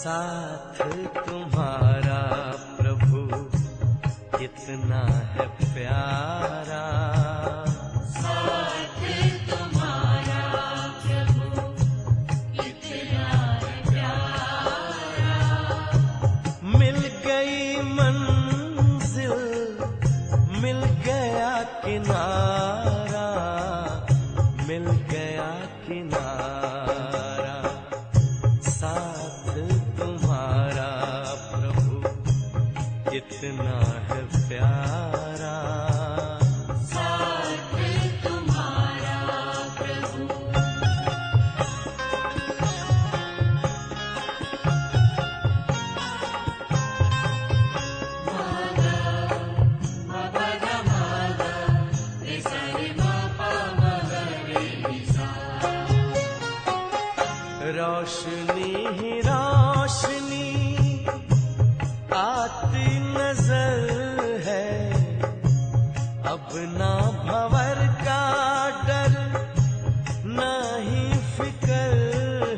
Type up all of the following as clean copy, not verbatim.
साथ तुम्हारा प्रभु कितना है प्यारा, साथ तुम्हारा प्रभु कितना है प्यारा। मिल गई मंजिल, मिल गया किनारा, मिल गया किनारा, साथ तुम्हारा प्रभु कितना है प्यारा, साथ तुम्हारा प्रभु। रोशनी ही रोशनी आती नजर है, अब ना भंवर का डर, ना ही फिकर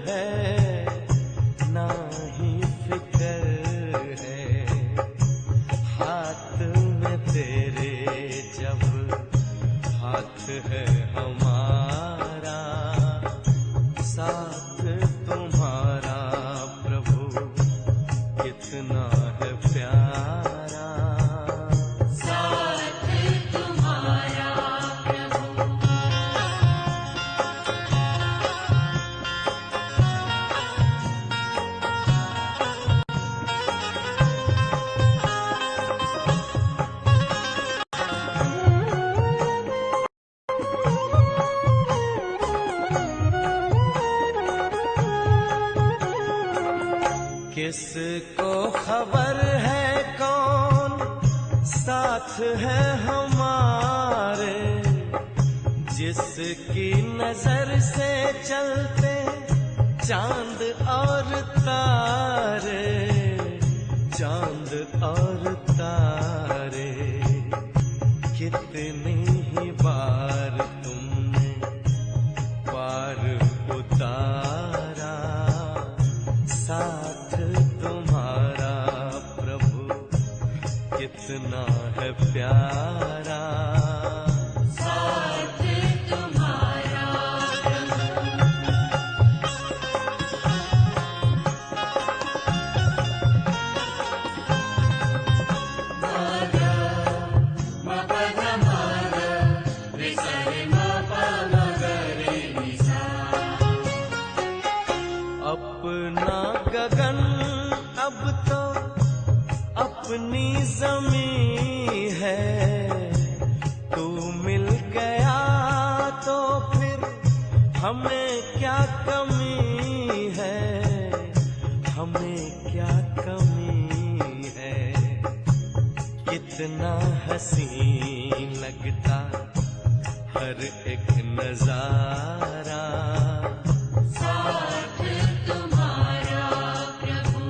है, ना ही फिकर है। हाथ में तेरे जब हाथ है हमारा, साथ तुम्हारा प्रभु कितना है प्यारा, साथ तुम्हारा प्रभु। किसको खबर है कौन साथ है हमारे, जिसकी नजर से चलते चांद और तारे, चांद और तारे। कितनी ही बार तुमने पार उतारा, साथ तुम्हारा प्रभु कितना है प्यारा, साथ तुम्हारा प्रभु। अपना गगन अब तो अपनी जमीन है, तू मिल गया तो फिर हमें क्या कमी है, हमें क्या कमी है। कितना हसीन लगता हर एक नजारा, साथ तुम्हारा प्रभु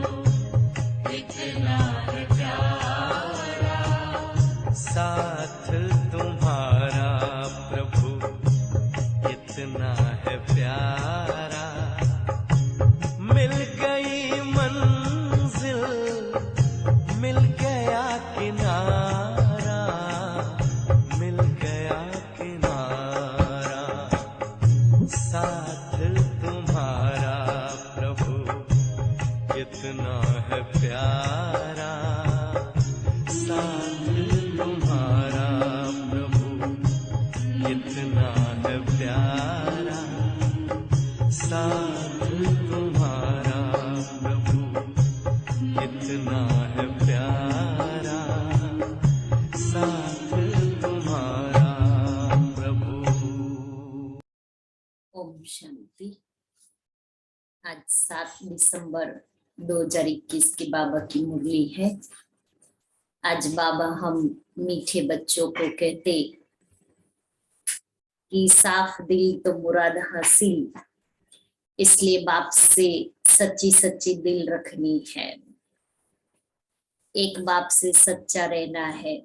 कितना है प्यारा, साथ तुम्हारा प्रभु कितना है प्यारा। मिल गई मंजिल, मिल गया किनारा, मिल गया किनारा, साथ तुम्हारा प्रभु कितना है प्यारा, साथ तुम्हारा प्रभु कितना है प्यारा, साथ तुम्हारा प्रभु कितना है प्यारा, साथ तुम्हारा प्रभु। ओम शांति। आज 7 दिसंबर 2021 की बाबा की मुरली है। आज बाबा हम मीठे बच्चों को कहते कि साफ दिल तो मुराद हासिल, इसलिए बाप से सच्ची सच्ची दिल रखनी है। एक बाप से सच्चा रहना है,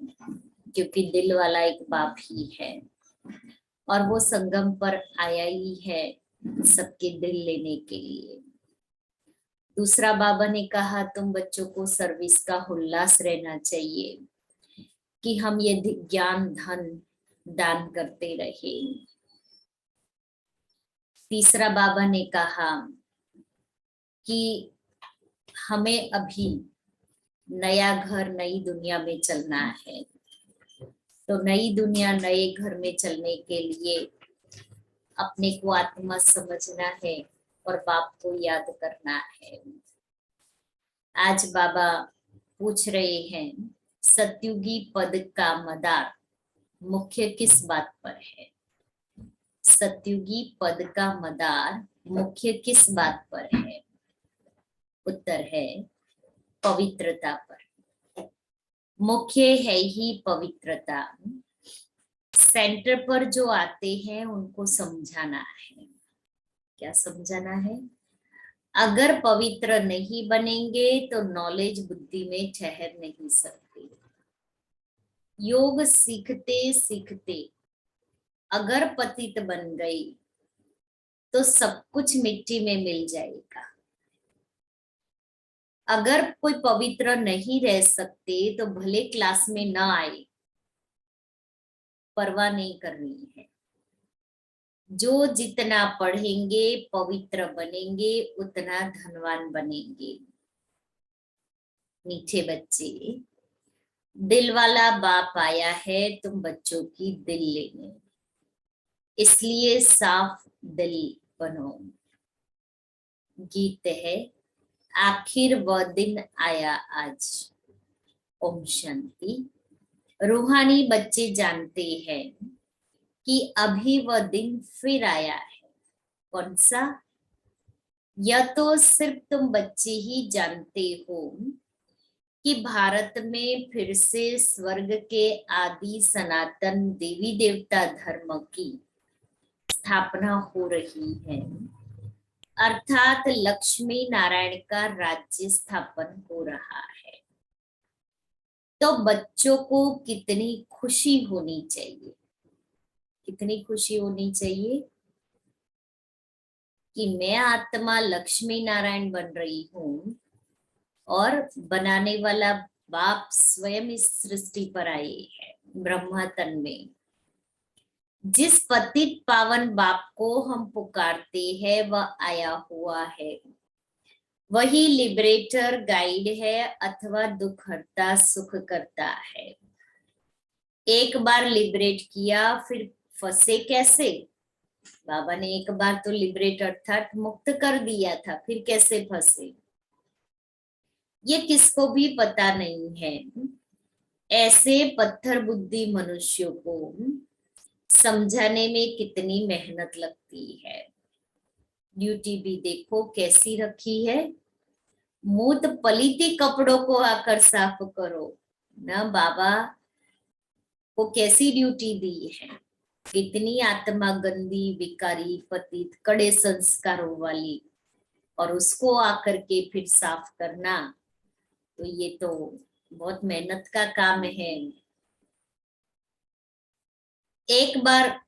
क्योंकि दिल वाला एक बाप ही है और वो संगम पर आया ही है सबके दिल लेने के लिए। दूसरा बाबा ने कहा तुम बच्चों को सर्विस का उल्लास रहना चाहिए कि हम ये ज्ञान धन दान करते रहे। तीसरा बाबा ने कहा कि हमें अभी नया घर नई दुनिया में चलना है, तो नई दुनिया नए घर में चलने के लिए अपने को आत्मा समझना है और बाप को याद करना है। आज बाबा पूछ रहे हैं सतयुगी पद का मदार मुख्य किस बात पर है। सतयुगी पद का मदार मुख्य किस बात पर है। उत्तर है पवित्रता पर। मुख्य है ही पवित्रता। सेंटर पर जो आते हैं उनको समझाना है। क्या समझाना है। अगर पवित्र नहीं बनेंगे तो नॉलेज बुद्धि में ठहर नहीं सकती। योग सीखते सीखते अगर पतित बन गई तो सब कुछ मिट्टी में मिल जाएगा। अगर कोई पवित्र नहीं रह सकते तो भले क्लास में न आए, परवाह नहीं करनी है। जो जितना पढ़ेंगे पवित्र बनेंगे उतना धनवान बनेंगे। मीठे बच्चे, दिल वाला बाप आया है तुम बच्चों की दिल लेने, इसलिए साफ दिल बनो। गीत है आखिर वह दिन आया आज। ओम शांति। रूहानी बच्चे जानते हैं कि अभी वह दिन फिर आया है। कौन सा। यह तो सिर्फ तुम बच्चे ही जानते हो कि भारत में फिर से स्वर्ग के आदि सनातन देवी देवता धर्म की स्थापना हो रही है, अर्थात लक्ष्मी नारायण का राज्य स्थापन हो रहा है। तो बच्चों को कितनी खुशी होनी चाहिए। कितनी खुशी होनी चाहिए कि मैं आत्मा लक्ष्मी नारायण बन रही हूं और बनाने वाला बाप स्वयं इस सृष्टि पर आए हैं ब्रह्मा तन में। जिस पतित पावन बाप को हम पुकारते हैं वह आया हुआ है। वही लिबरेटर गाइड है अथवा दुख हरता सुख करता है। एक बार लिबरेट किया फिर फंसे कैसे। बाबा ने एक बार तो लिबरेट अर्थात मुक्त कर दिया था, फिर कैसे फंसे ये किसको भी पता नहीं है। ऐसे पत्थर बुद्धि मनुष्यों को समझाने में कितनी मेहनत लगती है। ड्यूटी भी देखो कैसी रखी है। मूत पलीती कपड़ों को आकर साफ करो ना। बाबा को कैसी ड्यूटी दी है। कितनी आत्मा गंदी विकारी पतित कड़े संस्कारों वाली, और उसको आकर के फिर साफ करना, तो ये तो बहुत मेहनत का काम है। एक बार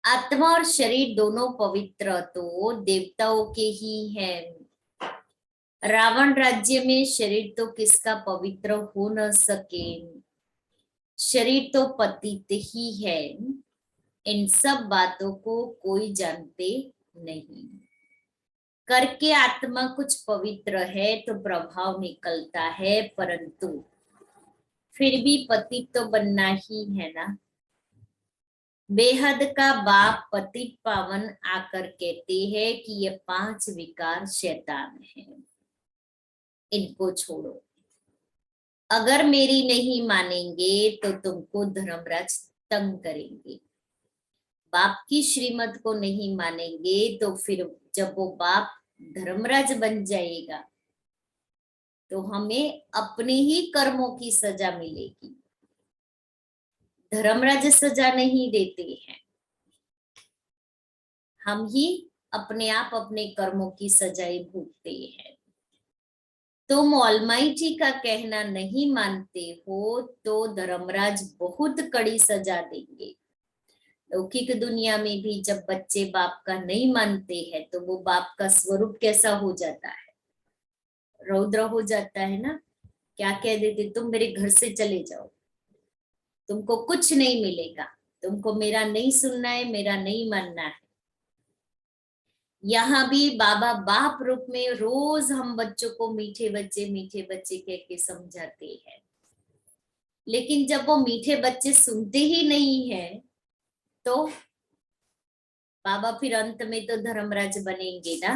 आत्मा और शरीर दोनों पवित्र तो देवताओं के ही हैं। रावण राज्य में शरीर तो किसका पवित्र हो न सके। शरीर तो पतित ही है। इन सब बातों को कोई जानते नहीं। करके आत्मा कुछ पवित्र है तो प्रभाव निकलता है, परंतु फिर भी पतित तो बनना ही है ना। बेहद का बाप पतित पावन आकर कहते हैं कि ये 5 विकार शैतान है, इनको छोड़ो। अगर मेरी नहीं मानेंगे तो तुमको धर्मराज तंग करेंगे। बाप की श्रीमत को नहीं मानेंगे तो फिर जब वो बाप धर्मराज बन जाएगा तो हमें अपने ही कर्मों की सजा मिलेगी। धर्मराज सजा नहीं देते हैं, हम ही अपने आप अपने कर्मों की सजाएं भोगते हैं। तुम ऑलमाइटी का कहना नहीं मानते हो तो धर्मराज बहुत कड़ी सजा देंगे। लौकिक दुनिया में भी जब बच्चे बाप का नहीं मानते हैं तो वो बाप का स्वरूप कैसा हो जाता है, रौद्र हो जाता है ना। क्या कह देते, तुम मेरे घर से चले जाओ, तुमको कुछ नहीं मिलेगा, तुमको मेरा नहीं सुनना है, मेरा नहीं मानना है। यहाँ भी बाबा बाप रूप में रोज हम बच्चों को मीठे बच्चे कह के समझाते हैं, लेकिन जब वो मीठे बच्चे सुनते ही नहीं है तो बाबा फिर अंत में तो धर्मराज बनेंगे ना।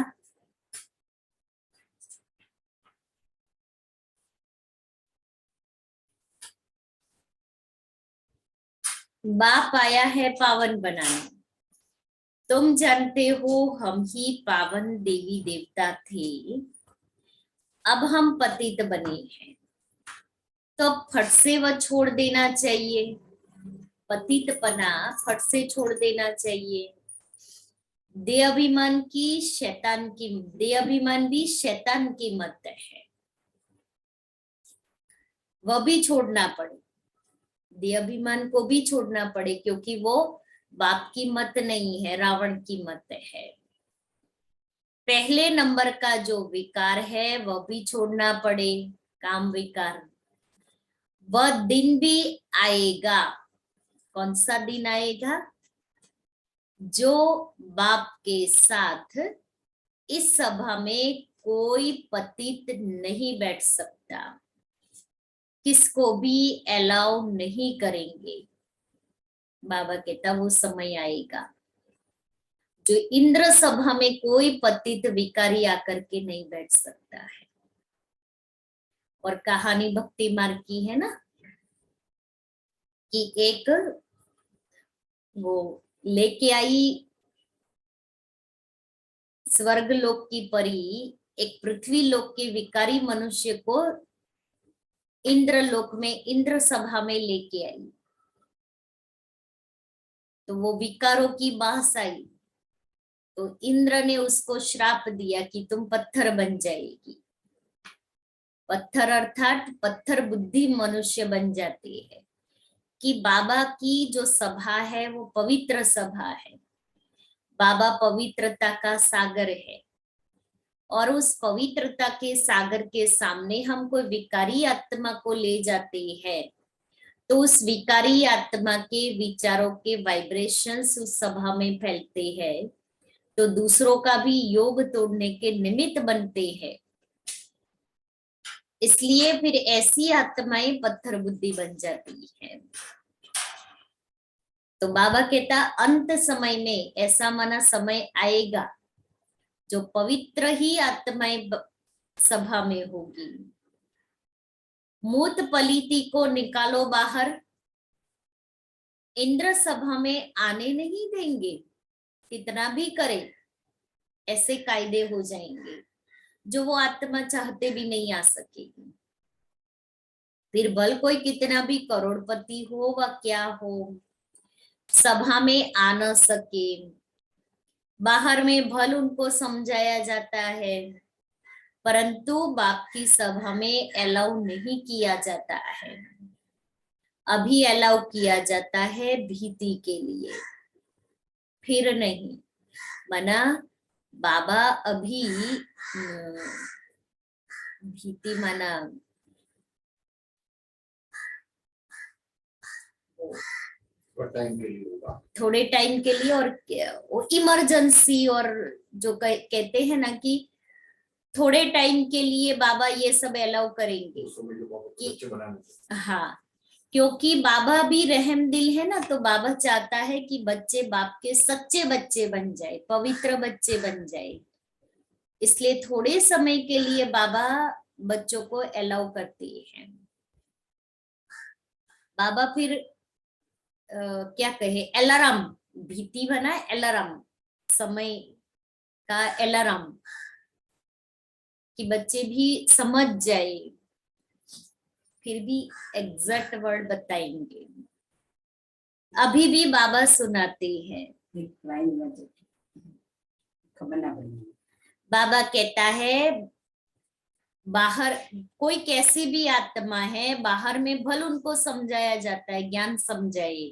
बाप आया है पावन बनाने। तुम जानते हो हम ही पावन देवी देवता थे, अब हम पतित बने हैं, तो अब फट से वह छोड़ देना चाहिए, पतितपना फट से छोड़ देना चाहिए। देह अभिमान भी शैतान की मत है, वह भी छोड़ना पड़े, देह अभिमान को भी छोड़ना पड़े, क्योंकि वो बाप की मत नहीं है, रावण की मत है। पहले नंबर का जो विकार है वह भी छोड़ना पड़े, काम विकार। वह दिन भी आएगा, कौन सा दिन आएगा, जो बाप के साथ इस सभा में कोई पतित नहीं बैठ सकता, किसको भी अलाउ नहीं करेंगे। बाबा कहता वो समय आएगा जो इंद्र सभा में कोई पतित विकारी आकर के नहीं बैठ सकता है। और कहानी भक्ति मार्ग की है ना कि एक वो लेके आई स्वर्ग लोक की परी एक पृथ्वी लोक के विकारी मनुष्य को इंद्र लोक में इंद्र सभा में लेके आई, तो वो विकारों की बांस आई, तो इंद्र ने उसको श्राप दिया कि तुम पत्थर बन जाएगी। पत्थर अर्थात पत्थर बुद्धि मनुष्य बन जाते हैं। कि बाबा की जो सभा है वो पवित्र सभा है, बाबा पवित्रता का सागर है, और उस पवित्रता के सागर के सामने हम कोई विकारी आत्मा को ले जाते हैं तो उस विकारी आत्मा के विचारों के वाइब्रेशंस उस सभा में फैलते हैं, तो दूसरों का भी योग तोड़ने के निमित्त बनते हैं। इसलिए फिर ऐसी आत्माएं पत्थर बुद्धि बन जाती है। तो बाबा कहता अंत समय में ऐसा माना समय आएगा जो पवित्र ही आत्माएं सभा में होगी। मूत पलीती को निकालो बाहर, इंद्र सभा में आने नहीं देंगे, कितना भी करे ऐसे कायदे हो जाएंगे जो वो आत्मा चाहते भी नहीं आ सकेगी। फिर भल कोई कितना भी करोड़पति हो व क्या हो, सभा में आ न सके। बाहर में भल उनको समझाया जाता है, परंतु बाप की सभा में अलाउ नहीं किया जाता है। अभी अलाउ किया जाता है भीति के लिए, फिर नहीं। मना बाबा अभी भीति माना थोड़े टाइम के लिए, और इमरजेंसी, और जो कहते हैं ना कि थोड़े टाइम के लिए बाबा ये सब अलाउ करेंगे कि हाँ, क्योंकि बाबा भी रहम दिल है ना, तो बाबा चाहता है कि बच्चे बाप के सच्चे बच्चे बन जाए, पवित्र बच्चे बन जाए। इसलिए थोड़े समय के लिए बाबा बच्चों को अलाउ करते हैं। बाबा फिर क्या कहे, अलार्म, भीति बना अलार्म, समय का अलार्म, कि बच्चे भी समझ जाए। फिर भी एग्जैक्ट वर्ड बताएंगे। अभी भी बाबा सुनाते हैं। बाबा कहता है बाहर कोई कैसी भी आत्मा है, बाहर में भल उनको समझाया जाता है, ज्ञान समझाए,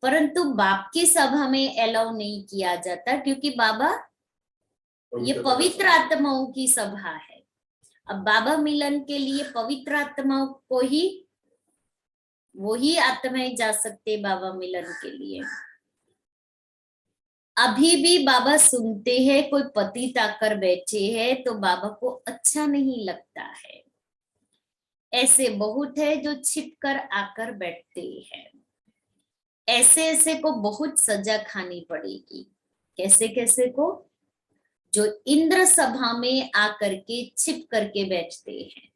परंतु बाप की सभा में अलाउ नहीं किया जाता, क्योंकि बाबा ये पवित्र आत्माओं की सभा है। अब बाबा मिलन के लिए पवित्र आत्माओं को ही, वो ही आत्माएं जा सकते बाबा मिलन के लिए। अभी भी बाबा सुनते हैं, कोई पतित आकर बैठे हैं तो बाबा को अच्छा नहीं लगता है। ऐसे बहुत है जो छिपकर आकर बैठते हैं। ऐसे ऐसे को बहुत सजा खानी पड़ेगी। कैसे कैसे को? जो इंद्र सभा में आकर के छिप करके बैठते हैं,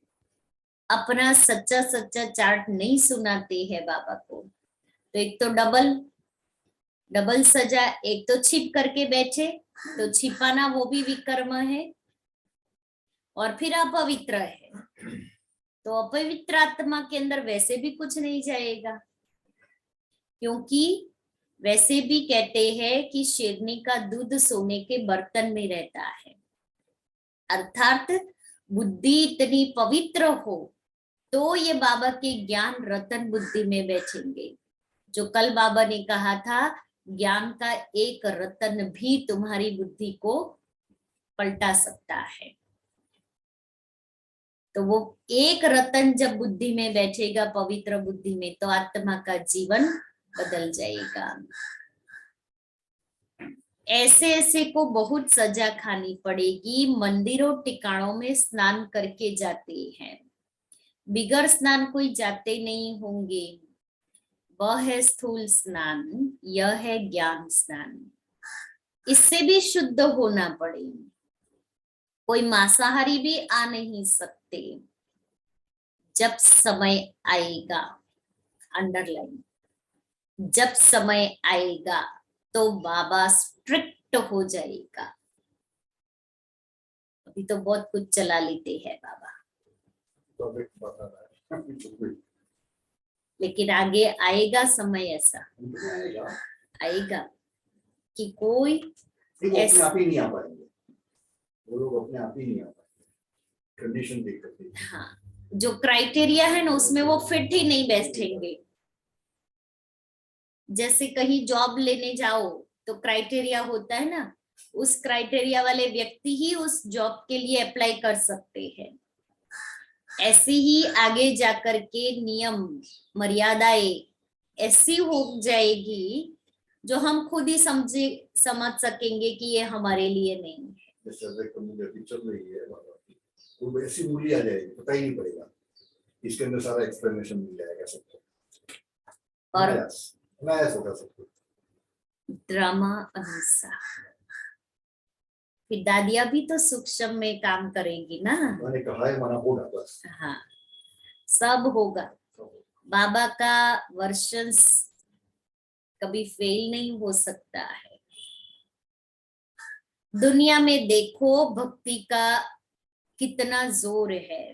अपना सच्चा सच्चा चार्ट नहीं सुनाते हैं बाबा को, तो एक तो डबल सजा। एक तो छिप करके बैठे, तो छिपाना वो भी विकर्म है, और फिर अपवित्र है, तो अपवित्र आत्मा के अंदर वैसे भी कुछ नहीं जाएगा। क्योंकि वैसे भी कहते हैं कि शेरनी का दूध सोने के बर्तन में रहता है, अर्थात बुद्धि इतनी पवित्र हो तो ये बाबा के ज्ञान रतन बुद्धि में बैठेंगे। जो कल बाबा ने कहा था, ज्ञान का एक रतन भी तुम्हारी बुद्धि को पलटा सकता है। तो वो एक रतन जब बुद्धि में बैठेगा, पवित्र बुद्धि में, तो आत्मा का जीवन बदल जाएगा। ऐसे ऐसे को बहुत सजा खानी पड़ेगी। मंदिरों टिकाणों में स्नान करके जाते हैं, बिगर स्नान कोई जाते नहीं होंगे। वह है स्थूल स्नान, यह है ज्ञान स्नान। इससे भी शुद्ध होना पड़ेगा। कोई मांसाहारी भी आ नहीं सकते। जब समय आएगा, अंडरलाइन, जब समय आएगा तो बाबा स्ट्रिक्ट हो जाएगा। अभी तो बहुत कुछ चला लेते हैं बाबा, लेकिन आगे आएगा समय, ऐसा आएगा कि कोई अपने आप ही नहीं आ पाएंगे। वो लोग अपने आप ही नहीं आ पाएंगे, कंडीशन देख करके। हाँ, जो क्राइटेरिया है ना, उसमें वो फिट ही नहीं बैठेंगे। जैसे कहीं जॉब लेने जाओ तो क्राइटेरिया होता है ना, उस क्राइटेरिया वाले व्यक्ति ही उस जॉब के लिए अप्लाई कर सकते हैं। ऐसे ही आगे जाकर के नियम मर्यादाएं ऐसी हो जाएगी जो हम खुद ही समझ सकेंगे कि ये हमारे लिए नहीं है। जैसे कम्युनिटी चल रही है, वो ऐसी मूली आ जाएगी, पता ही नहीं पड़ेगा। इसके अंदर सारा एक्सप्लेनेशन मिल जाएगा सबको, और अनायास होगा सबको। ड्रामा अनुसार फिर दादिया भी तो सूक्ष्म में काम करेगी ना। मैंने कहा है, माना होगा बस। हाँ, सब होगा। बाबा का वर्षन्स कभी फेल नहीं हो सकता है। दुनिया में देखो भक्ति का कितना जोर है।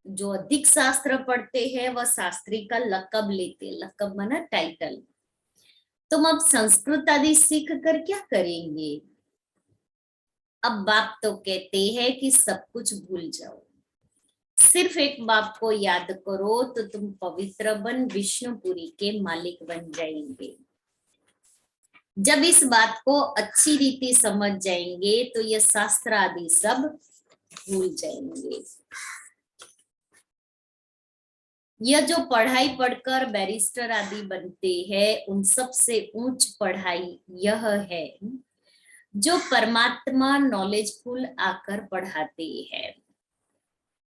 जो अधिक शास्त्र पढ़ते हैं वह शास्त्री का लकब लेते, लकब माना टाइटल। तुम अब संस्कृत आदि सीख कर क्या करेंगे? अब बाप तो कहते हैं कि सब कुछ भूल जाओ, सिर्फ एक बाप को याद करो तो तुम पवित्र बन विष्णुपुरी के मालिक बन जाएंगे। जब इस बात को अच्छी रीति समझ जाएंगे तो ये शास्त्र आदि सब भूल जाएंगे। यह जो पढ़ाई पढ़कर बैरिस्टर आदि बनते हैं, उन सब से ऊंच पढ़ाई यह है जो परमात्मा नॉलेजफुल आकर पढ़ाते हैं।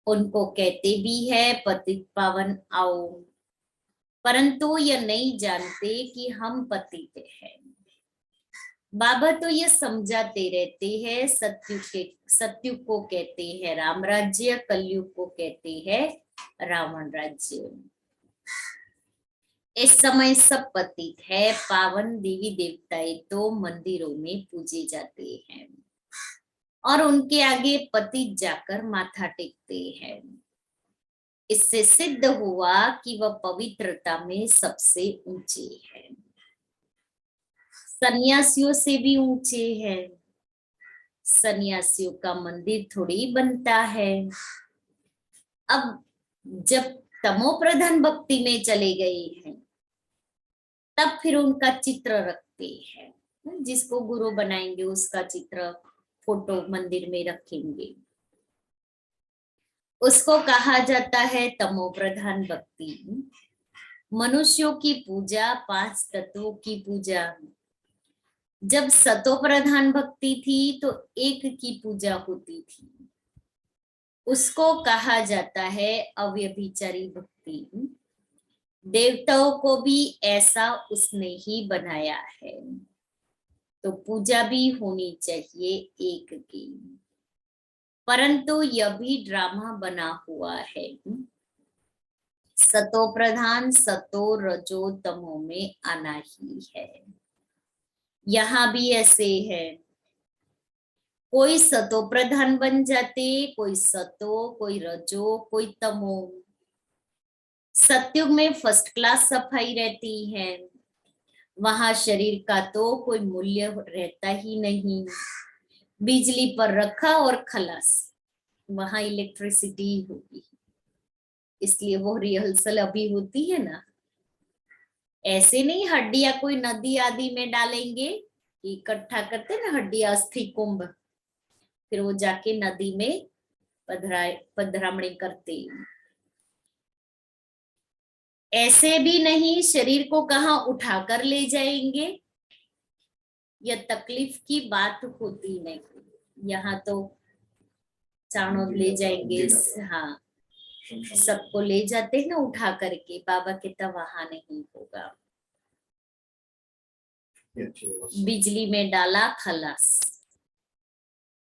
उनको कहते भी है पतित पावन आओ, परंतु यह नहीं जानते कि हम पतित हैं। बाबा तो ये समझाते रहते हैं, सत्युग को कहते हैं राम राज्य, कलयुग को कहते हैं रावण राज्य। इस समय सब पतित है। पावन देवी देवताएं तो मंदिरों में पूजे जाते हैं और उनके आगे पतित जाकर माथा टेकते हैं। इससे सिद्ध हुआ कि वह पवित्रता में सबसे ऊंचे हैं, सन्यासियों से भी ऊंचे हैं। सन्यासियों का मंदिर थोड़ी बनता है। अब जब तमो प्रधान भक्ति में चले गए हैं तब फिर उनका चित्र रखते हैं, जिसको गुरु बनाएंगे उसका चित्र फोटो मंदिर में रखेंगे। उसको कहा जाता है तमो प्रधान भक्ति। मनुष्यों की पूजा 5 तत्वों की पूजा। जब सतो प्रधान भक्ति थी तो एक की पूजा होती थी, उसको कहा जाता है अव्यभिचारी भक्ति। देवताओं को भी ऐसा उसने ही बनाया है, तो पूजा भी होनी चाहिए एक की। परंतु यह भी ड्रामा बना हुआ है। सतो प्रधान सतो रजो तमो में आना ही है। यहाँ भी ऐसे है, कोई सतो प्रधान बन जाते, कोई सतो, कोई रजो, कोई तमो। सत्युग में फर्स्ट क्लास सफाई रहती है, वहां शरीर का तो कोई मूल्य रहता ही नहीं। बिजली पर रखा और खलास, वहां इलेक्ट्रिसिटी होगी। इसलिए वो रिहर्सल अभी होती है ना, ऐसे नहीं हड्डियां कोई नदी आदि में डालेंगे, इकट्ठा करते ना हड्डियां, अस्थि कुंभ, फिर वो जाके नदी में पधरामणी करते। ऐसे भी नहीं शरीर को कहाँ उठाकर ले जाएंगे, यह तकलीफ की बात होती नहीं। यहाँ तो चाणोद ले जाएंगे, हाँ सबको ले जाते हैं ना उठा करके, बाबा कहता वहां नहीं होगा। बिजली में डाला खलास।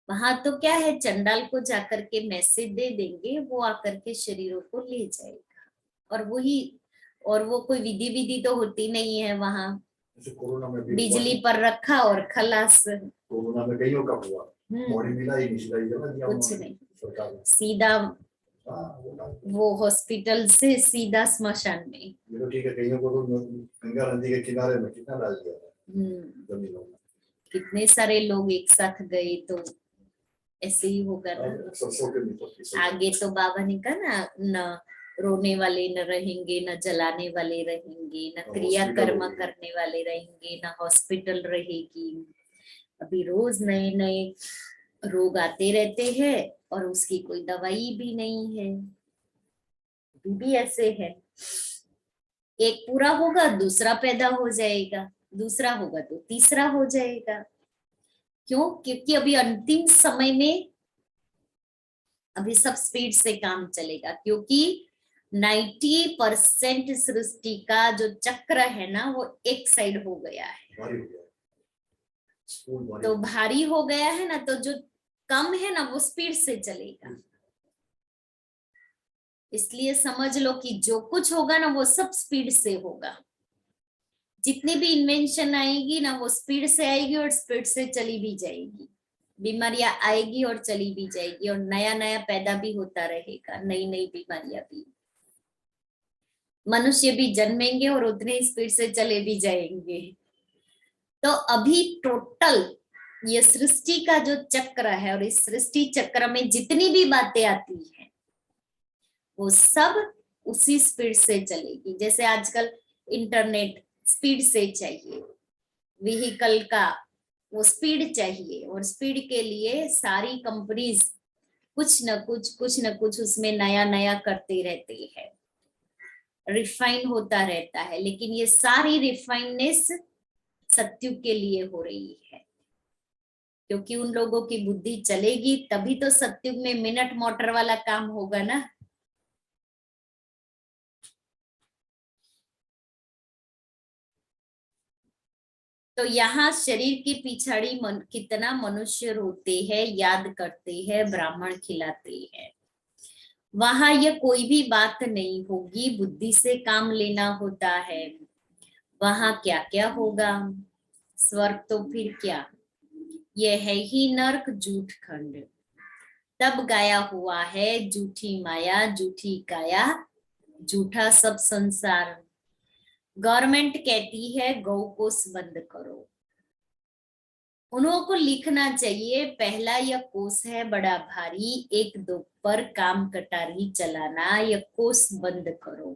वहां तो क्या है, चंडाल को जाकर के मैसेज दे देंगे, वो आकर के शरीरों को ले जाएगा। और वही, और वो कोई विधि विधि तो होती नहीं है वहां, कोरोना में भी बिजली पर रखा और खलास। कोरोना में कईयों का हुआ, बॉडी मिला ही नहीं, सीधा ही जगह दिया कुछ उन्होंने, नहीं, सरकार ने। सीधा हाँ, वो हॉस्पिटल से सीधा स्मशान में। ये तो ठीक है, कईयों को तो गंगा नदी के किनारे में कितना डाल दिया था जमीनों में। कितने सारे लोग एक साथ गए, तो ऐसे ही होगा ना। सरसों के नीचे आगे तो बाबा ने कहा ना, न रोने वाले न रहेंगे, न जलाने वाले रहेंगे, न क्रिया कर्म करने वाले रहेंगे, न हॉस्पिटल रहेगी। अभी रोज नए नए रोग आते रहते हैं और उसकी कोई दवाई भी नहीं है। अभी भी ऐसे है, एक पूरा होगा दूसरा पैदा हो जाएगा, दूसरा होगा तो तीसरा हो जाएगा। क्यों? क्योंकि अभी अंतिम समय में अभी सब स्पीड से काम चलेगा, क्योंकि 90% सृष्टि का जो चक्र है ना वो एक साइड हो गया है, तो भारी हो गया है ना, तो जो कम है ना वो स्पीड से चलेगा। इसलिए समझ लो कि जो कुछ होगा ना वो सब स्पीड से होगा। जितनी भी इन्वेंशन आएगी ना वो स्पीड से आएगी और स्पीड से चली भी जाएगी। बीमारियां आएगी और चली भी जाएगी, और नया नया पैदा भी होता रहेगा, नई नई बीमारियां भी। मनुष्य भी जन्मेंगे और उतने ही स्पीड से चले भी जाएंगे। तो अभी टोटल ये सृष्टि का जो चक्र है, और इस सृष्टि चक्र में जितनी भी बातें आती हैं वो सब उसी स्पीड से चलेगी। जैसे आजकल इंटरनेट स्पीड से चाहिए, व्हीकल का वो स्पीड चाहिए, और स्पीड के लिए सारी कंपनीज कुछ न कुछ उसमें नया नया करते रहते हैं, रिफाइन होता रहता है। लेकिन ये सारी रिफाइननेस सत्युग के लिए हो रही है, क्योंकि उन लोगों की बुद्धि चलेगी तभी तो सत्युग में मिनट मोटर वाला काम होगा ना। तो यहाँ शरीर की पिछाड़ी कितना मनुष्य रोते हैं, याद करते हैं, ब्राह्मण खिलाते हैं। वहां ये कोई भी बात नहीं होगी, बुद्धि से काम लेना होता है। वहां क्या क्या होगा, स्वर्ग तो फिर क्या, यह है ही नर्क झूठ खंड। तब गाया हुआ है झूठी माया झूठी काया, झूठा सब संसार। गवर्नमेंट कहती है गौकोश बंद करो, उन्हों को लिखना चाहिए पहला यह कोष है बड़ा भारी, एक दो पर काम कटारी चलाना, यह कोष बंद करो,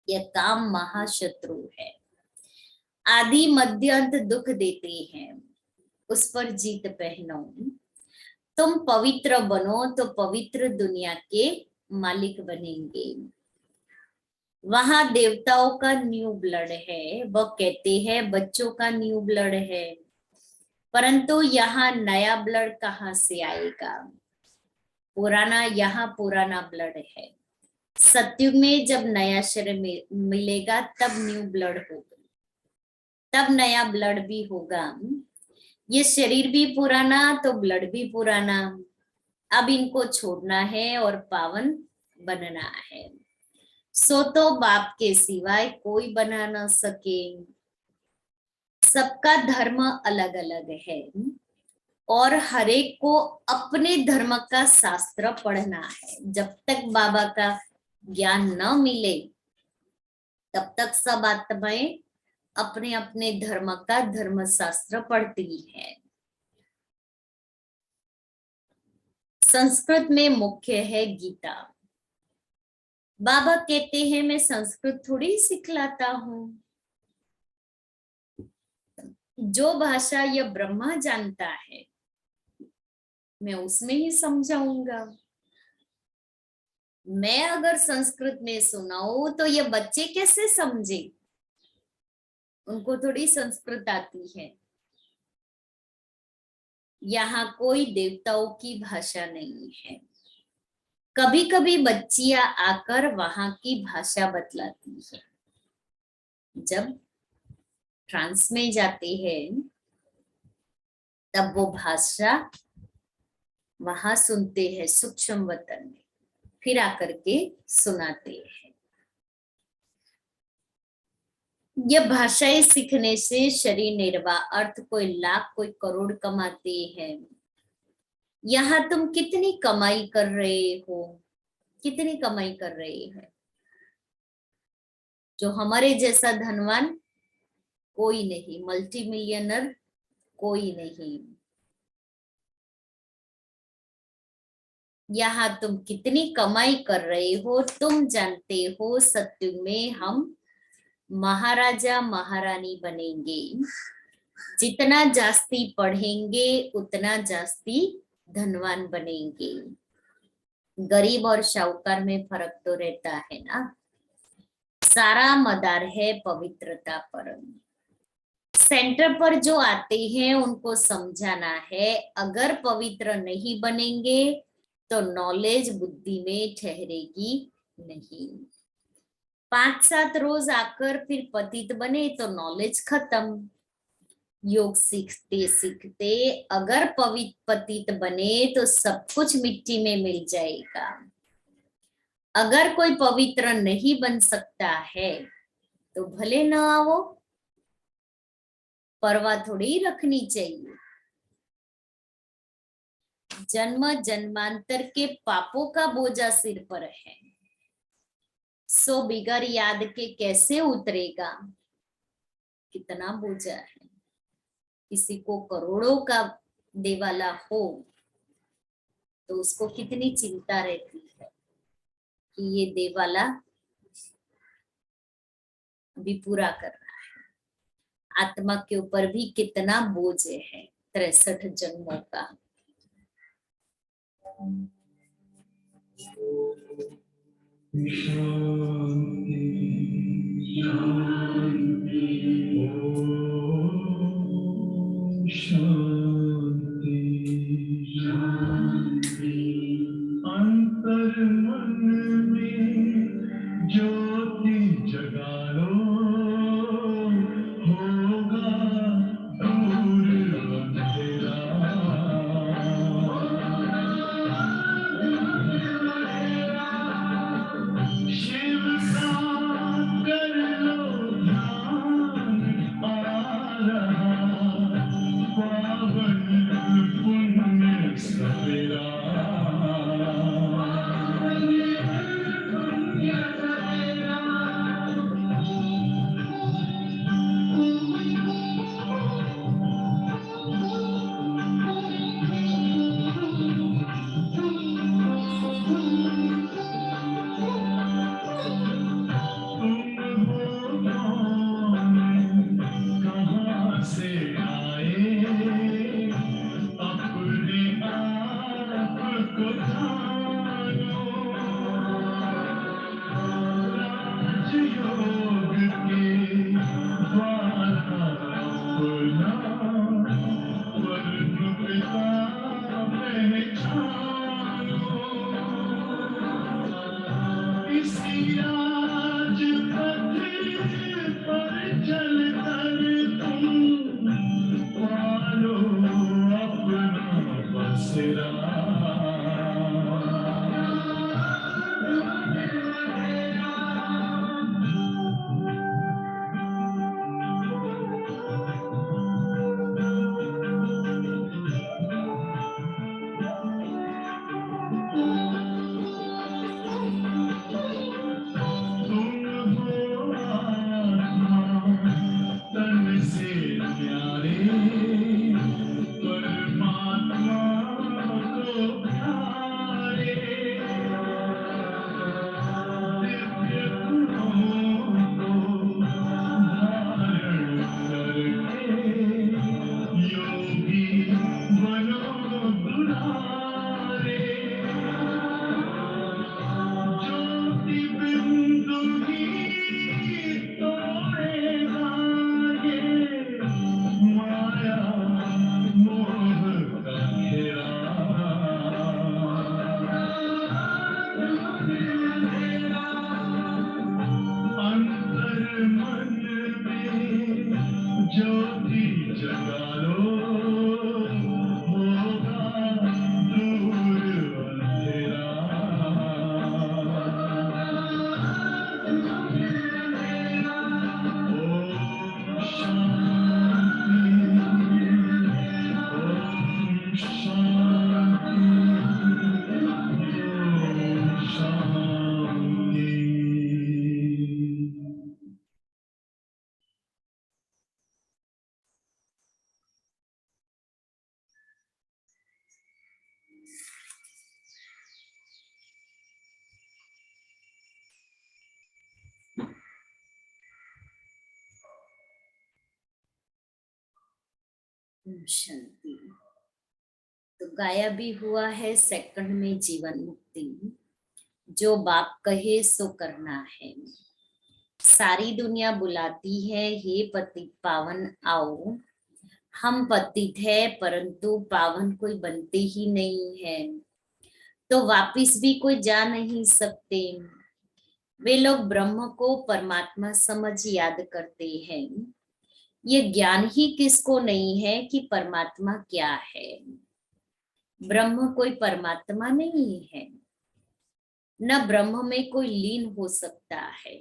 यह काम महाशत्रु है। आदि मध्य अंत दुख देते हैं, उस पर जीत पहनो। तुम पवित्र बनो तो पवित्र दुनिया के मालिक बनेंगे। वहां देवताओं का न्यू ब्लड है, वह कहते हैं बच्चों का न्यू ब्लड है, परंतु यहाँ नया ब्लड कहाँ से आएगा? पुराना, यहाँ पुराना ब्लड है। सत्युग में जब नया शरीर मिलेगा तब न्यू ब्लड होगा, तब नया ब्लड भी होगा। ये शरीर भी पुराना तो ब्लड भी पुराना। अब इनको छोड़ना है और पावन बनना है। सो तो बाप के सिवाय कोई बना न सके। सबका धर्म अलग अलग है और हरेक को अपने धर्म का शास्त्र पढ़ना है। जब तक बाबा का ज्ञान न मिले तब तक सब आत्माएं अपने अपने धर्म का धर्म शास्त्र पढ़ती है। संस्कृत में मुख्य है गीता। बाबा कहते हैं मैं संस्कृत थोड़ी सिखलाता हूं। जो भाषा यह ब्रह्मा जानता है मैं उसमें ही समझाऊंगा। मैं अगर संस्कृत में सुनाऊं तो ये बच्चे कैसे समझे? उनको थोड़ी संस्कृत आती है। यहाँ कोई देवताओं की भाषा नहीं है। कभी कभी बच्चियां आकर वहां की भाषा बतलाती है। जब फ्रांस में जाते हैं तब वो भाषा वहां सुनते हैं सूक्ष्म वतन में, फिर आकर के सुनाते हैं। यह भाषाएं सीखने से शरीर निर्वाह अर्थ कोई लाख कोई करोड़ कमाते हैं। यहाँ तुम कितनी कमाई कर रहे हो? कितनी कमाई कर रहे हैं? जो हमारे जैसा धनवान कोई नहीं, मल्टी मिलियनर कोई नहीं। यहाँ तुम कितनी कमाई कर रहे हो तुम जानते हो। सत्युग में हम महाराजा महारानी बनेंगे। जितना जास्ती पढ़ेंगे उतना जास्ती धनवान बनेंगे। गरीब और शाहूकार में फर्क तो रहता है ना। सारा मदार है पवित्रता पर। सेंटर पर जो आते हैं उनको समझाना है अगर पवित्र नहीं बनेंगे तो नॉलेज बुद्धि में ठहरेगी नहीं। 5-7 रोज आकर फिर पतित बने तो नॉलेज खत्म। योग सीखते सीखते अगर पतित बने तो सब कुछ मिट्टी में मिल जाएगा। अगर कोई पवित्र नहीं बन सकता है तो भले न आओ, परवाह थोड़ी रखनी चाहिए। जन्म जन्मांतर के पापों का बोझा सिर पर है, सो बिगर याद के कैसे उतरेगा? कितना बोझा है। किसी को करोड़ों का देवाला हो तो उसको कितनी चिंता रहती है कि ये देवाला अभी पूरा कर रहा है। आत्मा के ऊपर भी कितना बोझ है 63 जन्मों का। अंतर मन में ज्योति जगा लो, होगा दूर अंधेरा। शिव का कर लो ध्यान, आ रहा पावन पुण्य सवेरा। तुम हो कौन से आए अपने आप को जानो राजयोग के द्वारा अपना वर्ण पिता पहचानो इसी राजपथ पर चलकर तुम पालो अपना बसेरा तुम हो आत्मा तन से प्यारे परमात्मा को प्यारे दिव्य गुणों को धारण करके योगी बनो दुलारे ज्योति बिंदु ही तोड़ेगा ये माया मोह का घेरा अंतर मन में ज्योति जगा लो होगा दूर अंधेरा ओम शांति ओम शांति। शांति। तो गाया भी हुआ है सेकंड में जीवन मुक्ति, जो बाप कहे सो करना है। सारी दुनिया बुलाती है हे पतित पावन आओ, हम पतित है परंतु पावन कोई बनते ही नहीं है, तो वापिस भी कोई जा नहीं सकते। वे लोग ब्रह्म को परमात्मा समझ याद करते हैं। ये ज्ञान ही किसको नहीं है कि परमात्मा क्या है। ब्रह्म कोई परमात्मा नहीं है, न ब्रह्म में कोई लीन हो सकता है।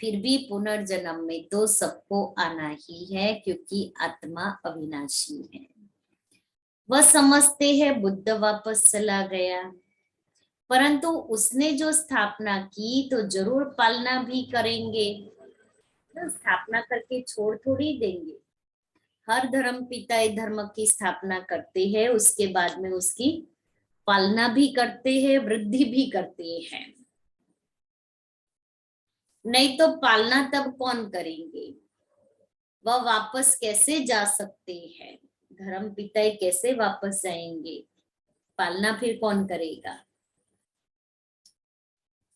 फिर भी पुनर्जन्म में तो सबको आना ही है, क्योंकि आत्मा अविनाशी है। वह समझते हैं बुद्ध वापस चला गया, परंतु उसने जो स्थापना की तो जरूर पालना भी करेंगे। तो स्थापना करके छोड़ थोड़ी देंगे। हर धर्म पिता धर्म की स्थापना करते हैं, उसके बाद में उसकी पालना भी करते हैं, वृद्धि भी करते हैं। नहीं तो पालना तब कौन करेंगे? वह वापस कैसे जा सकते हैं? धर्म पिता कैसे वापस जाएंगे? पालना फिर कौन करेगा?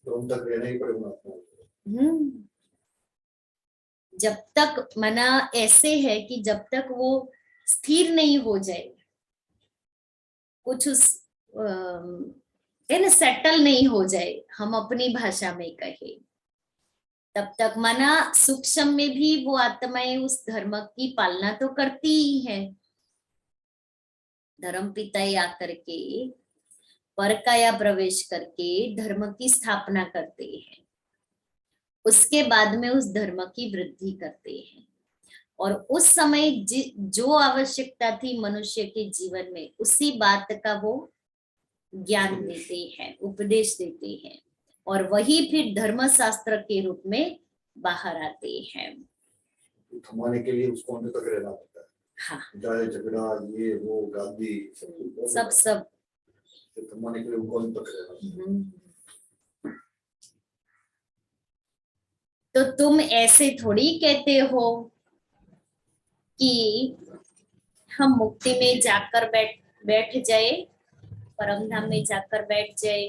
तो उन तक रहना ही पड़ेगा आपको। जब तक मना ऐसे है कि जब तक वो स्थिर नहीं हो जाए, कुछ उस सेटल नहीं हो जाए, हम अपनी भाषा में कहे, तब तक मना सूक्ष्म में भी वो आत्माएं उस धर्म की पालना तो करती ही है। धर्म पिता आकर के परकाया प्रवेश करके धर्म की स्थापना करते हैं, उसके बाद में उस धर्म की वृद्धि करते हैं। और उस समय जो आवश्यकता थी मनुष्य के जीवन में, उसी बात का वो ज्ञान देते हैं, उपदेश देते हैं, और वही फिर धर्म शास्त्र के रूप में बाहर आते हैं। थमाने के लिए उसको अंत तक रहना पड़ता है। हाँ, झगड़ा ये वो गांधी सब थमाने के लिए उनको अंत तक रहना। तो तुम ऐसे थोड़ी कहते हो कि हम मुक्ति में जाकर बैठ जाए, परम धाम में जाकर बैठ जाए।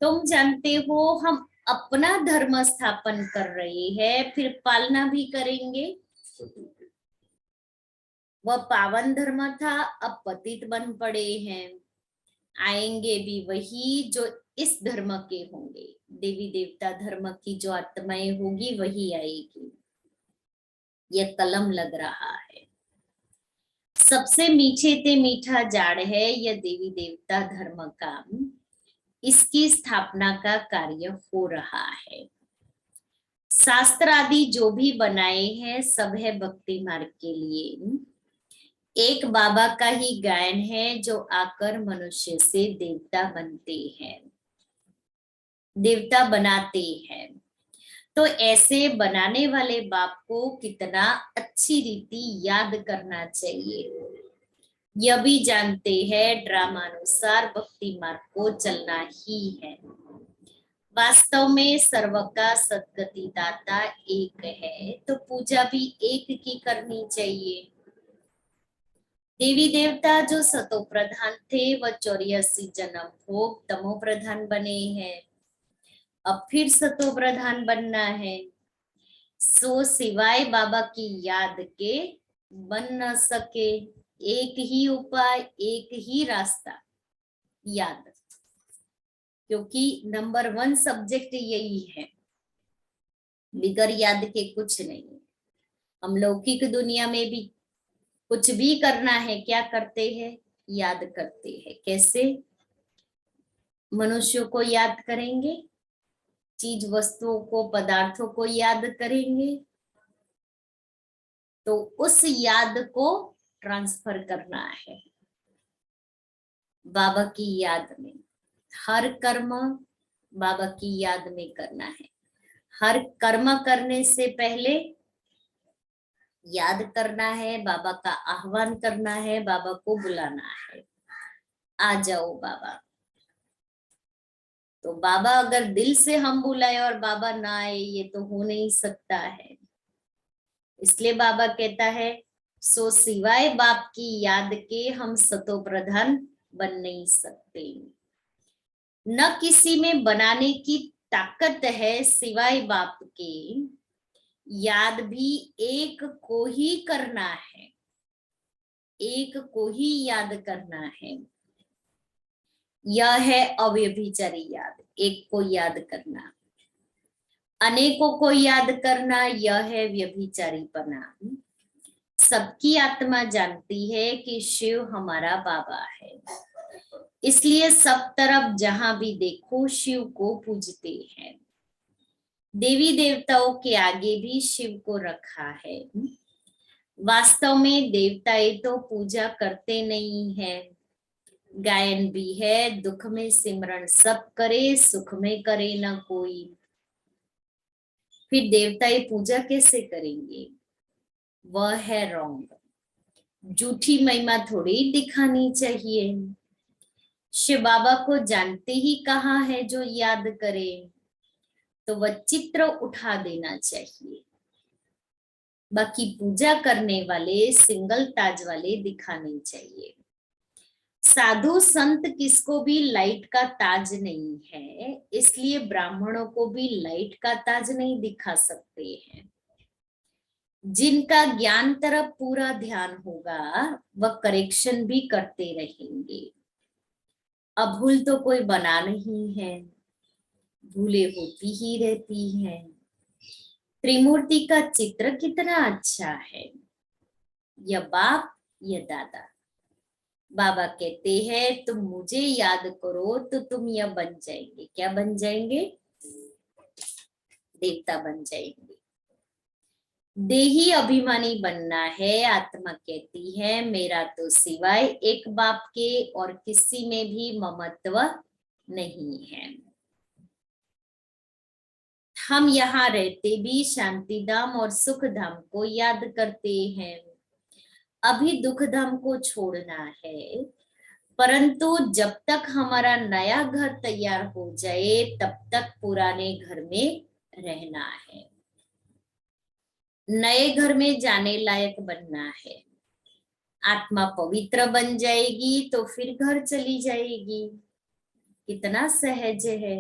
तुम जानते हो हम अपना धर्म स्थापन कर रहे हैं, फिर पालना भी करेंगे। वह पावन धर्म था, अब पतित बन पड़े हैं। आएंगे भी वही जो इस धर्म के होंगे। देवी देवता धर्म की जो आत्माएं होगी वही आएगी। यह कलम लग रहा है। सबसे मीठे ते मीठा जाड़ है यह देवी देवता धर्म का। इसकी स्थापना का कार्य हो रहा है। शास्त्र आदि जो भी बनाए हैं सब है भक्ति मार्ग के लिए। एक बाबा का ही गायन है जो आकर मनुष्य से देवता बनते हैं, देवता बनाते हैं। तो ऐसे बनाने वाले बाप को कितना अच्छी रीति याद करना चाहिए। यह भी जानते हैं ड्रामानुसार भक्ति मार्ग को चलना ही है। वास्तव में सर्व का सद्गति दाता एक है, तो पूजा भी एक की करनी चाहिए। देवी देवता जो सतो प्रधान थे वह 84 जन्म भोग तमो प्रधान बने हैं। अब फिर सतो प्रधान बनना है। सो सिवाय बाबा की याद के बन न सके। एक ही उपाय, एक ही रास्ता, याद। क्योंकि नंबर 1 सब्जेक्ट यही है, बिगर याद के कुछ नहीं। हम लौकिक दुनिया में भी कुछ भी करना है, क्या करते हैं? याद करते हैं। कैसे? मनुष्यों को याद करेंगे, चीज वस्तुओं को, पदार्थों को याद करेंगे, तो उस याद को ट्रांसफर करना है बाबा की याद में। हर कर्म बाबा की याद में करना है। हर कर्म करने से पहले याद करना है, बाबा का आह्वान करना है, बाबा को बुलाना है, आ जाओ बाबा। तो बाबा अगर दिल से हम बुलाए और बाबा ना आए, ये तो हो नहीं सकता है। इसलिए बाबा कहता है सो सिवाय बाप की याद के हम सतो प्रधान बन नहीं सकते। न किसी में बनाने की ताकत है सिवाय बाप के। याद भी एक को ही करना है, एक को ही याद करना है। यह है अव्यभिचारी याद, एक को याद करना। अनेकों को याद करना यह है व्यभिचारीपना। सबकी आत्मा जानती है कि शिव हमारा बाबा है, इसलिए सब तरफ जहां भी देखो शिव को पूजते हैं। देवी देवताओं के आगे भी शिव को रखा है। वास्तव में देवताएं तो पूजा करते नहीं है। गायन भी है, दुख में सिमरण सब करे, सुख में करे न कोई। फिर देवताएं पूजा कैसे करेंगे? वह है रॉन्ग। झूठी महिमा थोड़ी दिखानी चाहिए। शिव बाबा को जानते ही कहा है जो याद करे, तो वह चित्र उठा देना चाहिए। बाकी पूजा करने वाले सिंगल ताज वाले दिखाने चाहिए। साधु संत किसको भी लाइट का ताज नहीं है, इसलिए ब्राह्मणों को भी लाइट का ताज नहीं दिखा सकते हैं। जिनका ज्ञान तरफ पूरा ध्यान होगा वह करेक्शन भी करते रहेंगे। अब भूल तो कोई बना नहीं है, भूले होती ही रहती हैं। त्रिमूर्ति का चित्र कितना अच्छा है, या बाप या दादा। बाबा कहते हैं तुम मुझे याद करो तो तुम यह बन जाएंगे। क्या बन जाएंगे? देवता बन जाएंगे। देही अभिमानी बनना है। आत्मा कहती है मेरा तो सिवाय एक बाप के और किसी में भी ममत्व नहीं है। हम यहाँ रहते भी शांति धाम और सुख धाम को याद करते हैं। अभी दुख धाम को छोड़ना है, परंतु जब तक हमारा नया घर तैयार हो जाए तब तक पुराने घर में रहना है। नए घर में जाने लायक बनना है। आत्मा पवित्र बन जाएगी तो फिर घर चली जाएगी। कितना सहज है।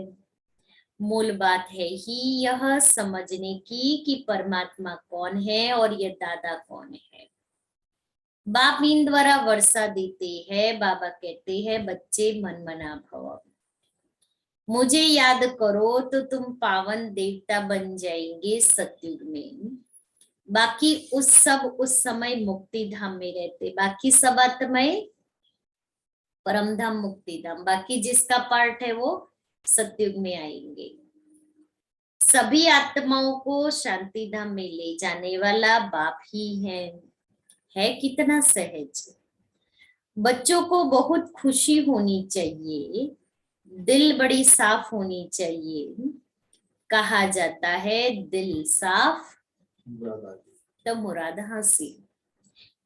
मूल बात है ही यह समझने की कि परमात्मा कौन है और ये दादा कौन है। बाप इन द्वारा वर्षा देते हैं। बाबा कहते हैं बच्चे मन मना भव, मुझे याद करो तो तुम पावन देवता बन जाएंगे सतयुग में। बाकी उस समय मुक्ति धाम में रहते, बाकी सब आत्माएं परम धाम मुक्ति धाम, बाकी जिसका पार्ट है वो सतयुग में आएंगे। सभी आत्माओं को शांति धाम में ले जाने वाला बाप ही है कितना सहज। बच्चों को बहुत खुशी होनी चाहिए, दिल बड़ी साफ होनी चाहिए। कहा जाता है दिल साफ तो मुराद हासिल,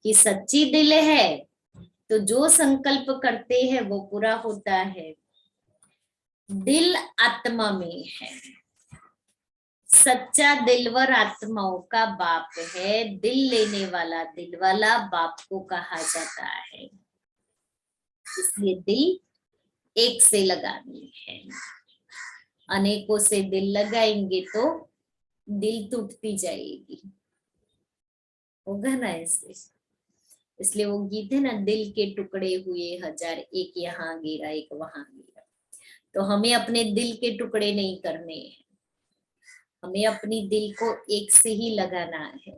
कि सच्ची दिल है तो जो संकल्प करते हैं वो पूरा होता है। दिल आत्मा में है, सच्चा दिलवर आत्माओं का बाप है। दिल लेने वाला दिल वाला बाप को कहा जाता है। इसलिए दिल एक से लगानी है। अनेकों से दिल लगाएंगे तो दिल टूटती जाएगी, होगा ना ऐसे। इसलिए वो गीत है ना, दिल के टुकड़े हुए हजार, एक यहाँ गिरा एक वहां गिरा। तो हमें अपने दिल के टुकड़े नहीं करने हैं, हमें अपनी दिल को एक से ही लगाना है।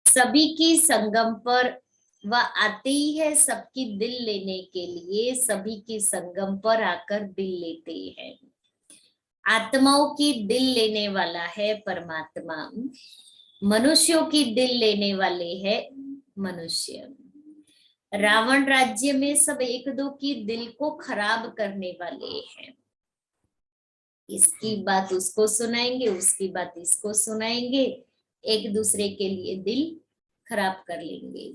सभी की संगम पर वह आते ही है सबकी दिल लेने के लिए। सभी की संगम पर आकर दिल लेते हैं। आत्माओं की दिल लेने वाला है परमात्मा, मनुष्यों की दिल लेने वाले है मनुष्य। रावण राज्य में सब एक दो की दिल को खराब करने वाले हैं। इसकी बात उसको सुनाएंगे, उसकी बात इसको सुनाएंगे, एक दूसरे के लिए दिल खराब कर लेंगे।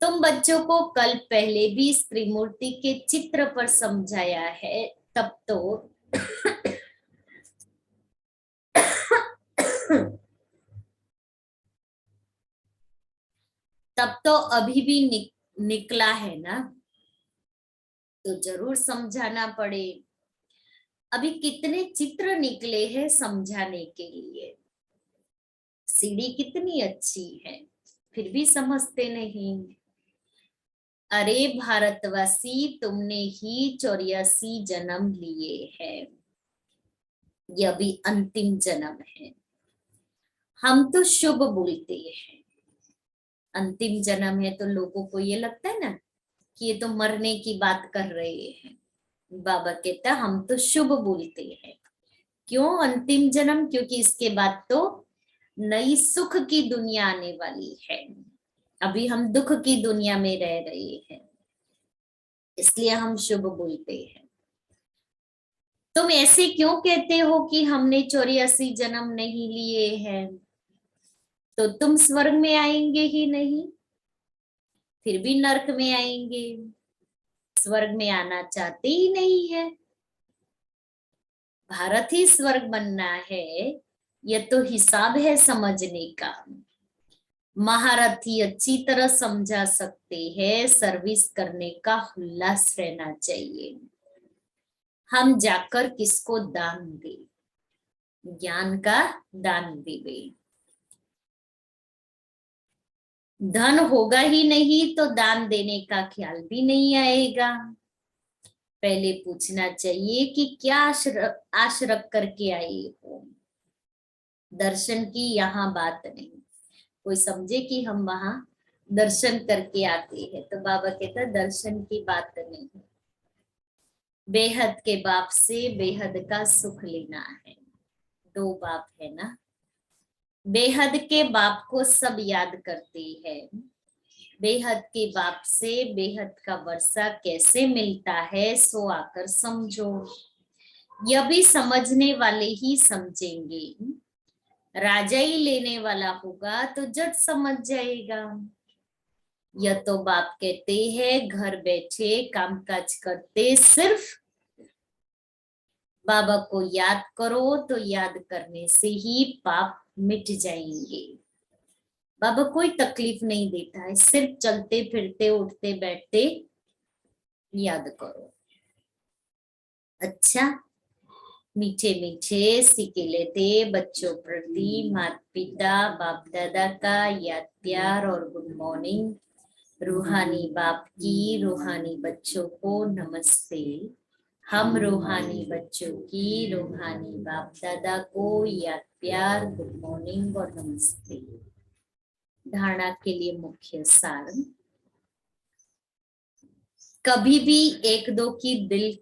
तुम बच्चों को कल पहले भी इस त्रिमूर्ति के चित्र पर समझाया है, तब तो अभी भी निकला है ना, तो जरूर समझाना पड़े। अभी कितने चित्र निकले हैं समझाने के लिए। सीढ़ी कितनी अच्छी है, फिर भी समझते नहीं। अरे भारतवासी, तुमने ही 84 जन्म लिए हैं, यह भी अंतिम जन्म है। हम तो शुभ बोलते हैं, अंतिम जन्म है तो लोगों को ये लगता है ना कि ये तो मरने की बात कर रहे हैं। बाबा कहता है हम तो शुभ बोलते हैं। क्यों अंतिम जन्म? क्योंकि इसके बाद तो नई सुख की दुनिया आने वाली है। अभी हम दुख की दुनिया में रह रहे हैं, इसलिए हम शुभ बोलते हैं। तुम ऐसे क्यों कहते हो कि हमने 84 जन्म नहीं लिए हैं? तो तुम स्वर्ग में आएंगे ही नहीं, फिर भी नरक में आएंगे। स्वर्ग में आना चाहते ही नहीं है। भारत ही स्वर्ग बनना है, यह तो हिसाब है समझने का। महारथी अच्छी तरह समझा सकते हैं, सर्विस करने का उल्लास रहना चाहिए। हम जाकर किसको दान दे? ज्ञान का दान देवे। धन होगा ही नहीं तो दान देने का ख्याल भी नहीं आएगा। पहले पूछना चाहिए कि क्या आश रख करके आए हो। दर्शन की यहाँ बात नहीं। कोई समझे कि हम वहां दर्शन करके आते हैं, तो बाबा कहता दर्शन की बात नहीं। बेहद के बाप से बेहद का सुख लेना है। दो बाप है ना, बेहद के बाप को सब याद करते हैं। बेहद के बाप से बेहद का वर्षा कैसे मिलता है, सो आकर समझो। यह भी समझने वाले ही समझेंगे। राजा ही लेने वाला होगा तो जट समझ जाएगा। यह तो बाप कहते हैं घर बैठे कामकाज करते सिर्फ बाबा को याद करो, तो याद करने से ही पाप मिट जाएंगे। बाबा कोई तकलीफ नहीं देता है, सिर्फ चलते फिरते उठते बैठते याद करो। अच्छा, मीठे मीठे सिके लेते बच्चों प्रति माता पिता बाप दादा का याद प्यार और गुड मॉर्निंग। रूहानी बाप की रूहानी बच्चों को नमस्ते। हम रूहानी बच्चों की रूहानी बाप दादा को याद प्यार गुड मॉर्निंग और नमस्ते। धारणा के लिए मुख्य सार, कभी भी एक दो की दिल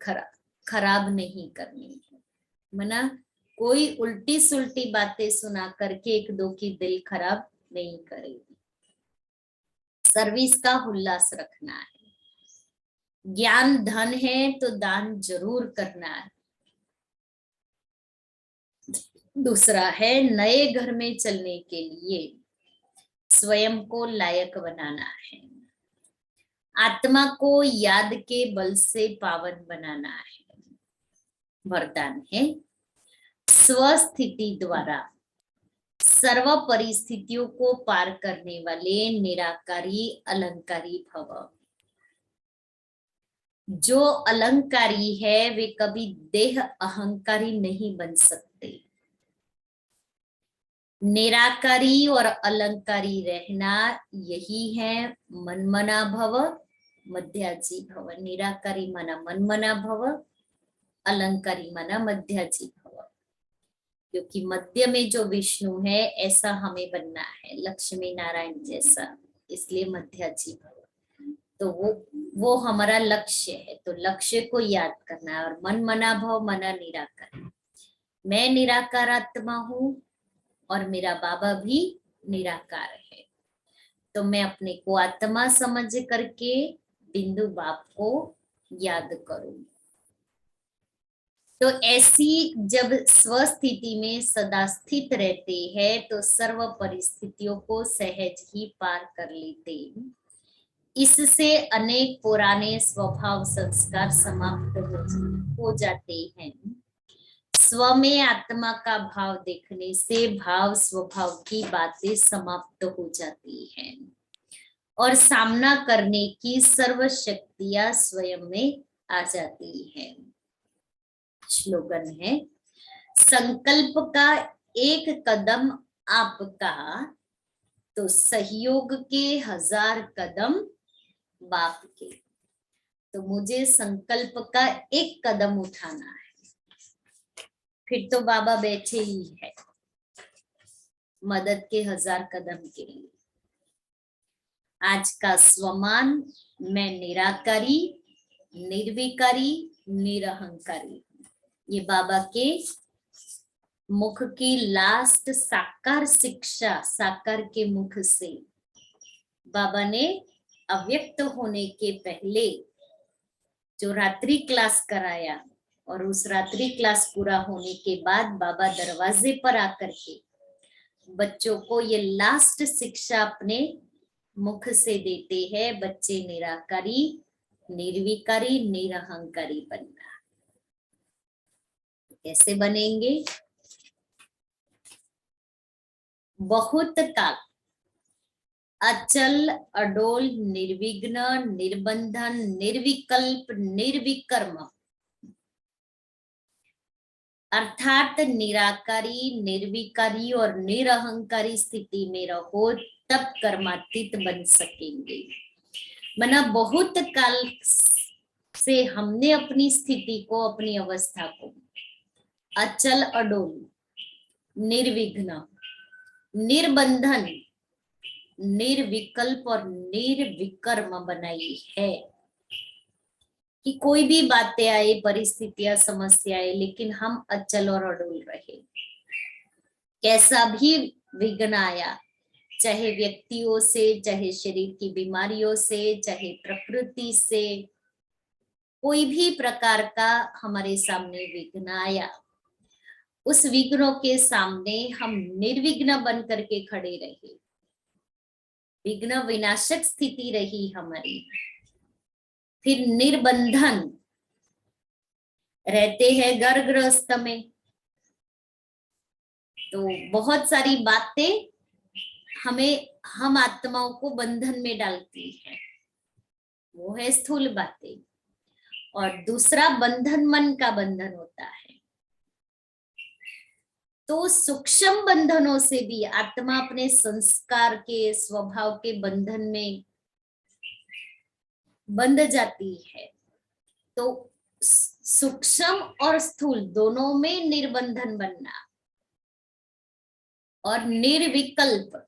खराब नहीं करनी है। मना कोई उल्टी सुल्टी बातें सुना करके एक दो की दिल खराब नहीं करेगी। सर्विस का उल्लास रखना है। ज्ञान धन है तो दान जरूर करना है। दूसरा है नए घर में चलने के लिए स्वयं को लायक बनाना है। आत्मा को याद के बल से पावन बनाना है। वरदान है स्वस्थिति द्वारा सर्व परिस्थितियों को पार करने वाले निराकारी अलंकारी भव। जो अलंकारी है वे कभी देह अहंकारी नहीं बन सकते। निराकारी और अलंकारी रहना यही है मनमना भव मध्याजी भव। निराकारी माना मनमना भव, अलंकारी माना मध्याजी भव। क्योंकि मध्य में जो विष्णु है ऐसा हमें बनना है, लक्ष्मी नारायण जैसा, इसलिए मध्याजी भव। तो वो हमारा लक्ष्य है। तो लक्ष्य को याद करना है। और मन मना भव मना निराकार। मैं निराकार आत्मा हूं और मेरा बाबा भी निराकार है। तो मैं अपने को आत्मा समझ करके बिंदु बाप को याद करूं। तो ऐसी जब स्वस्थिति में सदा स्थित रहते हैं तो सर्व परिस्थितियों को सहज ही पार कर लेते। इससे अनेक पुराने स्वभाव संस्कार समाप्त हो जाते हैं। स्व में आत्मा का भाव देखने से भाव स्वभाव की बातें समाप्त हो जाती हैं और सामना करने की सर्व शक्तियां स्वयं में आ जाती हैं। श्लोगन है संकल्प का एक कदम आपका तो सहयोग के 1000 कदम बाप के। तो मुझे संकल्प का एक कदम उठाना है, फिर तो बाबा बैठे ही है मदद के 1000 कदम के लिए। आज का स्वमान मैं निराकारी निर्विकारी निरहंकारी। ये बाबा के मुख की लास्ट साकार शिक्षा, साकार के मुख से बाबा ने अव्यक्त होने के पहले जो रात्रि क्लास कराया और उस रात्रि क्लास पूरा होने के बाद बाबा दरवाजे पर आकर के बच्चों को ये लास्ट शिक्षा अपने मुख से देते हैं। बच्चे निराकारी निर्विकारी निरहंकारी बनना। कैसे बनेंगे? बहुत काल अचल अडोल निर्विघ्न निर्बंधन निर्विकल्प निर्विकर्म अर्थात निराकारी निर्विकारी और निरहंकारी स्थिति में रहो तब कर्मातीत बन सकेंगे। मना बहुत काल से हमने अपनी स्थिति को अपनी अवस्था को अचल अडोल निर्विघ्न निर्बंधन निर्विकल्प और निर्विकर्म बनाई है कि कोई भी बातें आए परिस्थितियां समस्याएं लेकिन हम अचल और अडोल रहे। कैसा भी विघ्न आया, चाहे व्यक्तियों से, चाहे शरीर की बीमारियों से, चाहे प्रकृति से, कोई भी प्रकार का हमारे सामने विघ्न आया, उस विघ्नों के सामने हम निर्विघ्न बन करके खड़े रहे। विघ्न विनाशक स्थिति रही हमारी। फिर निर्बंधन रहते हैं घर गृहस्थ में, तो बहुत सारी बातें हम आत्माओं को बंधन में डालती है, वो है स्थूल बातें। और दूसरा बंधन मन का बंधन होता है। तो सूक्ष्म बंधनों से भी आत्मा अपने संस्कार के, स्वभाव के बंधन में बंध जाती है। तो सूक्ष्म और स्थूल दोनों में निर्बंधन बनना और निर्विकल्प,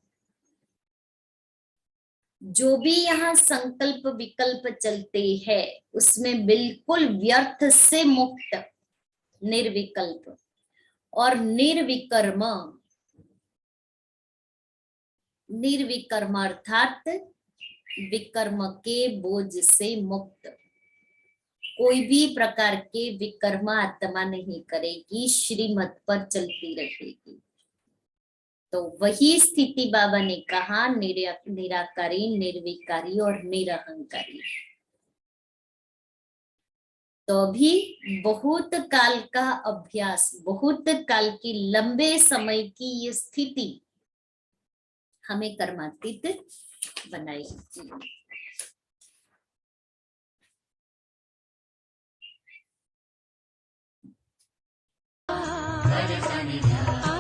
जो भी यहाँ संकल्प विकल्प चलते हैं उसमें बिल्कुल व्यर्थ से मुक्त, निर्विकल्प और निर्विकर्म। निर्विकर्म अर्थात विकर्म के बोझ से मुक्त। कोई भी प्रकार के विकर्म आत्मा नहीं करेगी, श्रीमत पर चलती रहेगी। तो वही स्थिति बाबा ने कहा, निराकारी, निर्विकारी और निरहंकारी। तो अभी बहुत काल का अभ्यास, बहुत काल की लंबे समय की ये स्थिति हमें कर्मातीत बनाएगी। कर